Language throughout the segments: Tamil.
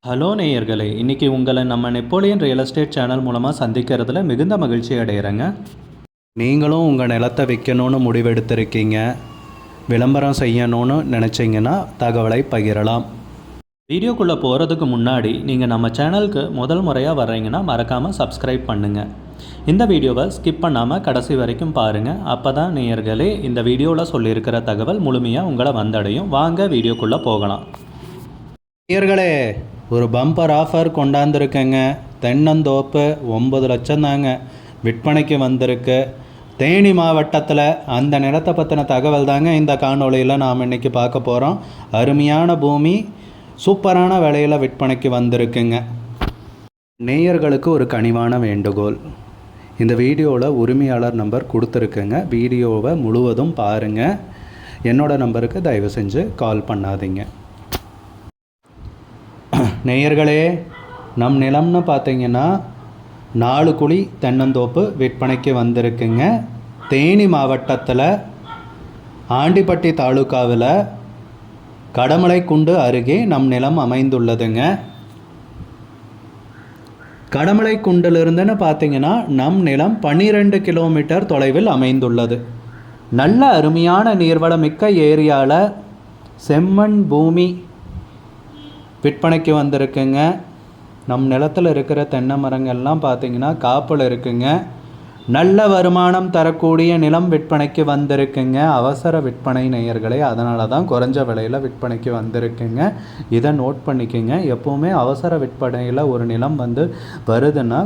ஹலோ நேயர்களே, இன்றைக்கி உங்களை நம்ம நெப்போலியன் ரியல் எஸ்டேட் சேனல் மூலமாக சந்திக்கிறதுல மிகுந்த மகிழ்ச்சி அடைகிறேங்க. நீங்களும் உங்கள் நிலத்தை விற்கணும்னு முடிவெடுத்திருக்கீங்க, விளம்பரம் செய்யணும்னு நினச்சிங்கன்னா தகவலை பகிரலாம். வீடியோக்குள்ளே போகிறதுக்கு முன்னாடி நீங்கள் நம்ம சேனலுக்கு முதல் முறையாக வர்றீங்கன்னா மறக்காமல் சப்ஸ்கிரைப் பண்ணுங்கள். இந்த வீடியோவை ஸ்கிப் பண்ணாமல் கடைசி வரைக்கும் பாருங்கள். அப்போ தான் நேயர்களே இந்த வீடியோவில் சொல்லியிருக்கிற தகவல் முழுமையாக உங்களை வந்தடையும். வாங்க வீடியோக்குள்ளே போகலாம். நேயர்களே, ஒரு பம்பர் ஆஃபர் கொண்டாந்துருக்கேங்க. தென்னந்தோப்பு 9 லட்சம் தாங்க விற்பனைக்கு வந்திருக்கு. தேனி மாவட்டத்தில் அந்த நிலத்தை பற்றின தகவல் தாங்க இந்த காணொளியில் நாம் இன்றைக்கி பார்க்க போகிறோம். அருமையான பூமி, சூப்பரான விலையில் விற்பனைக்கு வந்திருக்குங்க. நேயர்களுக்கு ஒரு கனிவான வேண்டுகோள், இந்த வீடியோவில் உரிமையாளர் நம்பர் கொடுத்துருக்குங்க. வீடியோவை முழுவதும் பாருங்கள். என்னோடய நம்பருக்கு தயவு செஞ்சு கால் பண்ணாதீங்க. நேயர்களே, நம் நிலம்னு பார்த்தீங்கன்னா 4 குழி தென்னந்தோப்பு விற்பனைக்கு வந்திருக்குங்க. தேனி மாவட்டத்தில் ஆண்டிப்பட்டி தாலுக்காவில் கடமலைக்குண்டு அருகே நம் நிலம் அமைந்துள்ளதுங்க. கடமலைக்குண்டிலிருந்துன்னு பார்த்தீங்கன்னா நம் நிலம் 12 கிலோமீட்டர் தொலைவில் அமைந்துள்ளது. நல்ல அருமையான நீர்வளமிக்க ஏரியாவில் செம்மண் பூமி விற்பனைக்கு வந்திருக்குங்க. நம் நிலத்தில் இருக்கிற தென்னை மரங்கள்லாம் பார்த்திங்கன்னா காப்பில் இருக்குங்க. நல்ல வருமானம் தரக்கூடிய நிலம் விற்பனைக்கு வந்திருக்குங்க. அவசர விற்பனை நேயர்களே, அதனால தான் குறைஞ்ச விலையில் விற்பனைக்கு வந்திருக்குங்க. இதை நோட் பண்ணிக்கோங்க. எப்போவுமே அவசர விற்பனையில் ஒரு நிலம் வருதுன்னா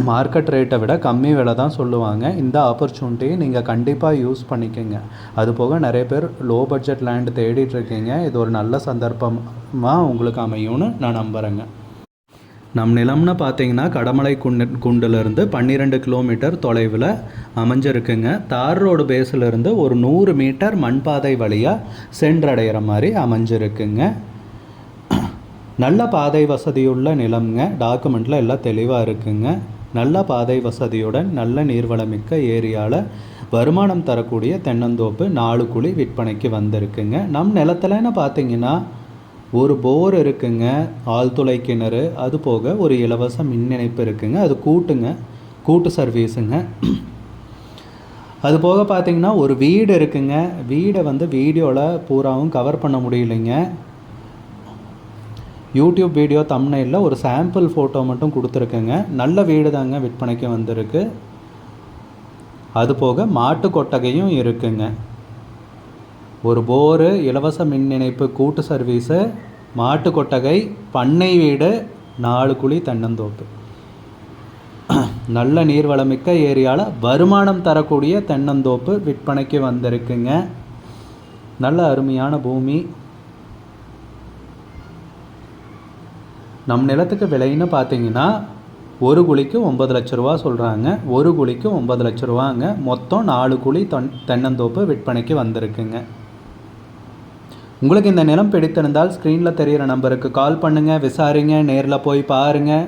மார்க்கெட் ரேட்டை விட கம்மி விலை தான் சொல்லுவாங்க. இந்த ஆப்பர்ச்சுனிட்டியை நீங்கள் கண்டிப்பாக யூஸ் பண்ணிக்கோங்க. அதுபோக நிறைய பேர் லோ பட்ஜெட் லேண்ட் தேடிட்டுருக்கீங்க. இது ஒரு நல்ல சந்தர்ப்பமாக உங்களுக்கு அமையும்னு நான் நம்புகிறேங்க. நம் நிலம்னு பார்த்தீங்கன்னா குண்டிலிருந்து 12 கிலோமீட்டர் தொலைவில் அமைஞ்சிருக்குங்க. தார் ரோடு பேஸிலிருந்து ஒரு 100 மீட்டர் மண்பாதை வழியாக சென்றடைகிற மாதிரி அமைஞ்சிருக்குங்க. நல்ல பாதை வசதியுள்ள நிலம்ங்க. டாக்குமெண்ட்டில் எல்லாம் தெளிவாக இருக்குங்க. நல்ல பாதை வசதியுடன் நல்ல நீர்வளமிக்க ஏரியாவில் வருமானம் தரக்கூடிய தென்னந்தோப்பு 4 குழி விற்பனைக்கு வந்திருக்குங்க. நம் நிலத்தில்னு பார்த்தீங்கன்னா ஒரு போர் இருக்குங்க, ஆழ்துளை கிணறு, அது போக ஒரு இலவச மின் இணைப்பு இருக்குங்க. அது கூட்டு சர்வீஸுங்க. அது போக பார்த்திங்கன்னா ஒரு வீடு இருக்குங்க. வீடை வீடியோவில் பூராவும் கவர் பண்ண முடியலைங்க. யூடியூப் வீடியோ தம்ப்நெயிலில் ஒரு சாம்பிள் ஃபோட்டோ மட்டும் கொடுத்துருக்குங்க. நல்ல வீடு தாங்க விற்பனைக்கு வந்திருக்கு. அதுபோக மாட்டு கொட்டகையும் இருக்குங்க. ஒரு போரு, இலவச மின் இணைப்பு, கூட்டு சர்வீஸு, மாட்டு கொட்டகை, பண்ணை வீடு, 4 குழி தென்னந்தோப்பு. நல்ல நீர்வளமிக்க ஏரியாவில் வருமானம் தரக்கூடிய தென்னந்தோப்பு விற்பனைக்கு வந்திருக்குங்க. நல்ல அருமையான பூமி. நம் நிலத்துக்கு விலைன்னு பார்த்தீங்கன்னா ஒரு குழிக்கு 9 லட்ச ரூபா சொல்கிறாங்க. ஒரு குழிக்கு 9 லட்ச ரூபாங்க. மொத்தம் 4 குழி தென்னந்தோப்பு விற்பனைக்கு வந்திருக்குங்க. உங்களுக்கு இந்த நிலம் பிடித்திருந்தால் ஸ்க்ரீனில் தெரிகிற நம்பருக்கு கால் பண்ணுங்கள், விசாரிங்க, நேரில் போய் பாருங்கள்.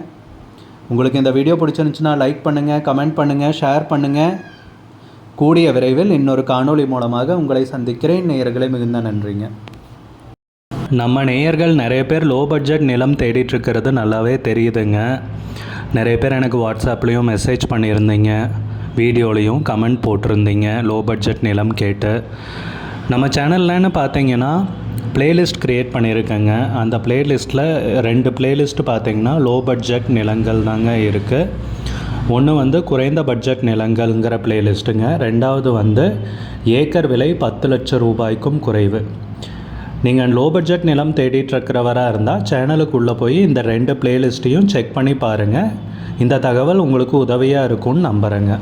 உங்களுக்கு இந்த வீடியோ பிடிச்சிருந்துச்சுன்னா லைக் பண்ணுங்கள், கமெண்ட் பண்ணுங்கள், ஷேர் பண்ணுங்கள். கூடிய விரைவில் இன்னொரு காணொளி மூலமாக உங்களை சந்திக்கிறேன். நேயர்களே, மிகுந்த நன்றிங்க. நம்ம நேயர்கள் நிறைய பேர் லோ பட்ஜெட் நிலம் தேடிட்டுருக்கிறது நல்லாவே தெரியுதுங்க. நிறைய பேர் எனக்கு வாட்ஸ்அப்லேயும் மெசேஜ் பண்ணியிருந்தீங்க, வீடியோலையும் கமெண்ட் போட்டிருந்தீங்க லோ பட்ஜெட் நிலம் கேட்டு. நம்ம சேனல்லன்னு பார்த்தீங்கன்னா ப்ளேலிஸ்ட் க்ரியேட் பண்ணியிருக்கேங்க. அந்த ப்ளேலிஸ்ட்டில் 2 ப்ளேலிஸ்ட்டு பார்த்தீங்கன்னா லோ பட்ஜெட் நிலங்கள் தாங்க இருக்குது. ஒன்று குறைந்த பட்ஜெட் நிலங்கள்ங்கிற ப்ளேலிஸ்ட்டுங்க. ரெண்டாவது ஏக்கர் விலை 10 லட்சம் ரூபாய்க்கும் குறைவு. நீங்கள் லோ பட்ஜெட் நிலம் தேடிட்டுருக்கிறவராக இருந்தால் சேனலுக்குள்ளே போய் இந்த 2 ப்ளேலிஸ்ட்டையும் செக் பண்ணி பாருங்கள். இந்த தகவல் உங்களுக்கு உதவியாக இருக்கும்னு நம்புகிறேங்க.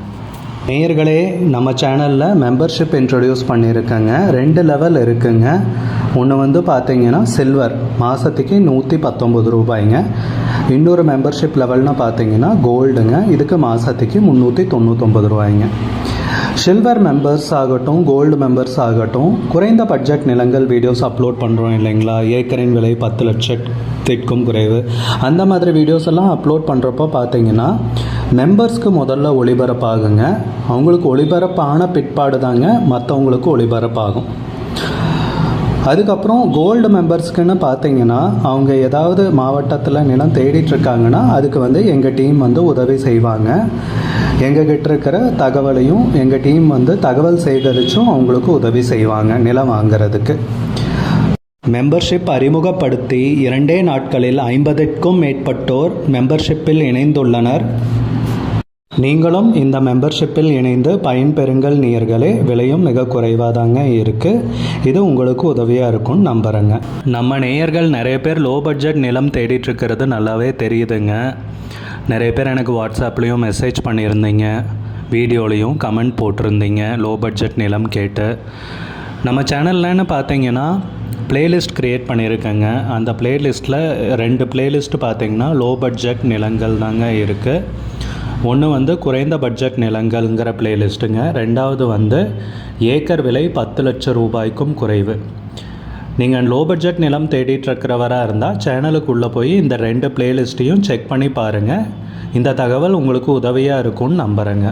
நேயர்களே, நம்ம சேனலில் மெம்பர்ஷிப் இன்ட்ரடியூஸ் பண்ணியிருக்கேங்க. 2 லெவல் இருக்குங்க. ஒன்று பார்த்தீங்கன்னா சில்வர், மாதத்துக்கு 119 ரூபாய்ங்க. இன்னொரு மெம்பர்ஷிப் லெவல்னு பார்த்தீங்கன்னா கோல்டுங்க. இதுக்கு மாதத்துக்கு 399 ரூபாய்ங்க. சில்வர் மெம்பர்ஸ் ஆகட்டும், கோல்டு மெம்பர்ஸ் ஆகட்டும், குறைந்த பட்ஜெட் நிலங்கள் வீடியோஸ் அப்லோட் பண்ணுறோம் இல்லைங்களா? ஏக்கரின் விலை 10 லட்சத்திற்கும் குறைவு, அந்த மாதிரி வீடியோஸ் எல்லாம் அப்லோட் பண்ணுறப்போ பார்த்தீங்கன்னா மெம்பர்ஸ்க்கு முதல்ல ஒளிபரப்பாகுங்க. அவங்களுக்கு ஒளிபரப்பான பிற்பாடு தாங்க மற்றவங்களுக்கு ஒளிபரப்பாகும். அதுக்கப்புறம் கோல்டு மெம்பர்ஸ்க்குன்னு பார்த்தீங்கன்னா அவங்க ஏதாவது மாவட்டத்தில் நிலம் தேடிட்டுருக்காங்கன்னா அதுக்கு வந்து எங்கள் டீம் வந்து உதவி செய்வாங்க. எங்ககிட்ட இருக்கிற தகவலையும் எங்கள் டீம் வந்து தகவல் சேகரித்தும் அவங்களுக்கு உதவி செய்வாங்க நிலம் வாங்கிறதுக்கு. மெம்பர்ஷிப் அறிமுகப்படுத்தி 2 நாட்களில் 50க்கும் மேற்பட்டோர் மெம்பர்ஷிப்பில் இணைந்துள்ளனர். நீங்களும் இந்த மெம்பர்ஷிப்பில் இணைந்து பயன்பெறுங்கள் நேயர்களே. விலையும் மிக குறைவாக தாங்க இருக்குது. இது உங்களுக்கு உதவியாக இருக்கும்னு நம்புகிறேங்க. நம்ம நேயர்கள் நிறைய பேர் லோ பட்ஜெட் நிலம் தேடிட்டுருக்கிறது நல்லாவே தெரியுதுங்க. நிறைய பேர் எனக்கு வாட்ஸ்அப்லேயும் மெசேஜ் பண்ணியிருந்தீங்க, வீடியோலையும் கமெண்ட் போட்டிருந்தீங்க லோ பட்ஜெட் நிலம் கேட்டு. நம்ம சேனல்லன்னு பார்த்தீங்கன்னா பிளேலிஸ்ட் க்ரியேட் பண்ணியிருக்கேங்க. அந்த பிளேலிஸ்ட்டில் 2 பிளேலிஸ்ட்டு பார்த்தீங்கன்னா லோ பட்ஜெட் நிலங்கள் தாங்க இருக்குது. ஒன்று வந்து குறைந்த பட்ஜெட் நிலங்கள்ங்கிற பிளேலிஸ்ட்டுங்க. 2வது வந்து ஏக்கர் விலை 10 லட்சம் ரூபாய்க்கும் குறைவு. நீங்கள் லோ பட்ஜெட் நிலம் தேடிட்டுருக்கிறவராக இருந்தால் சேனலுக்குள்ளே போய் இந்த 2 பிளேலிஸ்ட்டையும் செக் பண்ணி பாருங்கள். இந்த தகவல் உங்களுக்கு உதவியாக இருக்கும்னு நம்புகிறேங்க.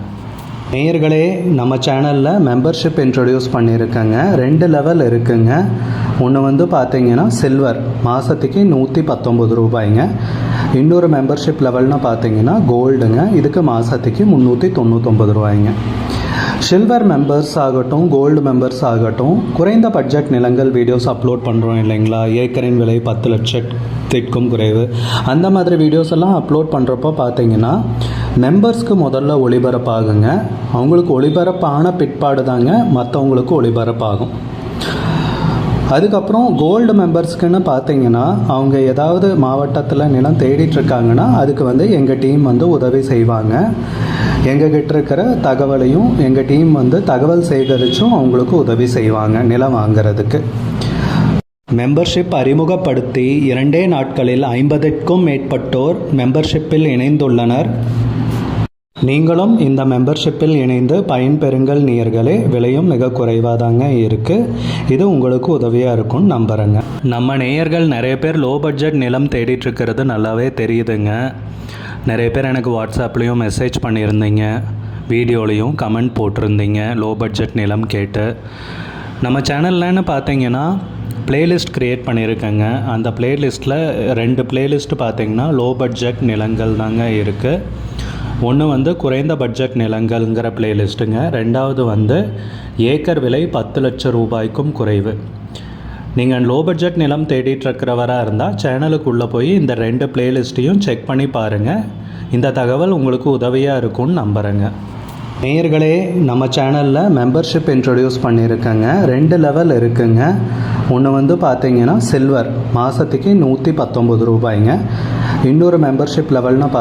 நேயர்களே, நம்ம சேனலில் மெம்பர்ஷிப் இன்ட்ரடியூஸ் பண்ணியிருக்கேங்க. 2 லெவல் இருக்குங்க. ஒன்று வந்து பார்த்தீங்கன்னா சில்வர், மாதத்துக்கு 119 ரூபாய்ங்க. இன்னொரு மெம்பர்ஷிப் லெவல்னு பார்த்தீங்கன்னா கோல்டுங்க. இதுக்கு மாதத்துக்கு 399 ரூபாய்ங்க. சில்வர் மெம்பர்ஸ் ஆகட்டும், கோல்டு மெம்பர்ஸ் ஆகட்டும், குறைந்த பட்ஜெட் நிலங்கள் வீடியோஸ் அப்லோட் பண்ணுறோம் இல்லைங்களா, ஏக்கரின் விலை 10 லட்சத்திற்கும் குறைவு, அந்த மாதிரி வீடியோஸ் எல்லாம் அப்லோட் பண்ணுறப்போ பார்த்தீங்கன்னா மெம்பர்ஸ்க்கு முதல்ல ஒளிபரப்பாகுங்க. அவங்களுக்கு ஒளிபரப்பான பிற்பாடு தாங்க மற்றவங்களுக்கு ஒளிபரப்பாகும். அதுக்கப்புறம் கோல்டு மெம்பர்ஸ்க்குன்னு பார்த்தீங்கன்னா அவங்க ஏதாவது மாவட்டத்தில் நிலம் தேடிட்டுருக்காங்கன்னா அதுக்கு வந்து எங்கள் டீம் வந்து உதவி செய்வாங்க. எங்ககிட்ட இருக்கிற தகவலையும் எங்கள் டீம் வந்து தகவல் சேகரித்தும் அவங்களுக்கு உதவி செய்வாங்க நிலம் வாங்கிறதுக்கு. மெம்பர்ஷிப் அறிமுகப்படுத்தி 2 நாட்களில் 50க்கும் மேற்பட்டோர் மெம்பர்ஷிப்பில் இணைந்துள்ளனர். நீங்களும் இந்த மெம்பர்ஷிப்பில் இணைந்து பயன்பெறுங்கள் நேயர்களே. விலையும் மிக குறைவாக தாங்க இருக்குது. இது உங்களுக்கு உதவியாக இருக்கும்னு நம்புகிறேங்க. நம்ம நேயர்கள் நிறைய பேர் லோ பட்ஜெட் நிலம் தேடிட்டுருக்கிறது நல்லாவே தெரியுதுங்க. நிறைய பேர் எனக்கு வாட்ஸ்அப்லேயும் மெசேஜ் பண்ணியிருந்தீங்க, வீடியோலையும் கமெண்ட் போட்டிருந்தீங்க லோ பட்ஜெட் நிலம் கேட்டு. நம்ம சேனல்லன்னு பார்த்தீங்கன்னா பிளேலிஸ்ட் க்ரியேட் பண்ணியிருக்கேங்க. அந்த பிளேலிஸ்ட்டில் 2 பிளேலிஸ்ட்டு பார்த்தீங்கன்னா லோ பட்ஜெட் நிலங்கள் தாங்க இருக்குது. ஒன்று வந்து குறைந்த பட்ஜெட் நிலங்கள்ங்கிற பிளேலிஸ்ட்டுங்க. 2வது வந்து ஏக்கர் விலை 10 லட்சம் ரூபாய்க்கும் குறைவு. நீங்கள் லோ பட்ஜெட் நிலம் தேடிட்டுருக்கிறவராக இருந்தால் சேனலுக்குள்ளே போய் இந்த 2 பிளேலிஸ்ட்டையும் செக் பண்ணி பாருங்கள். இந்த தகவல் உங்களுக்கு உதவியாக இருக்கும்னு நம்புகிறேங்க. நேயர்களே, நம்ம சேனலில் மெம்பர்ஷிப் இன்ட்ரடியூஸ் பண்ணியிருக்கேங்க. 2 லெவல் இருக்குங்க. ஒன்று வந்து பார்த்தீங்கன்னா சில்வர், மாதத்துக்கு 119 ரூபாய்ங்க. இன்னொரு மெம்பர்ஷிப் லெவல்னு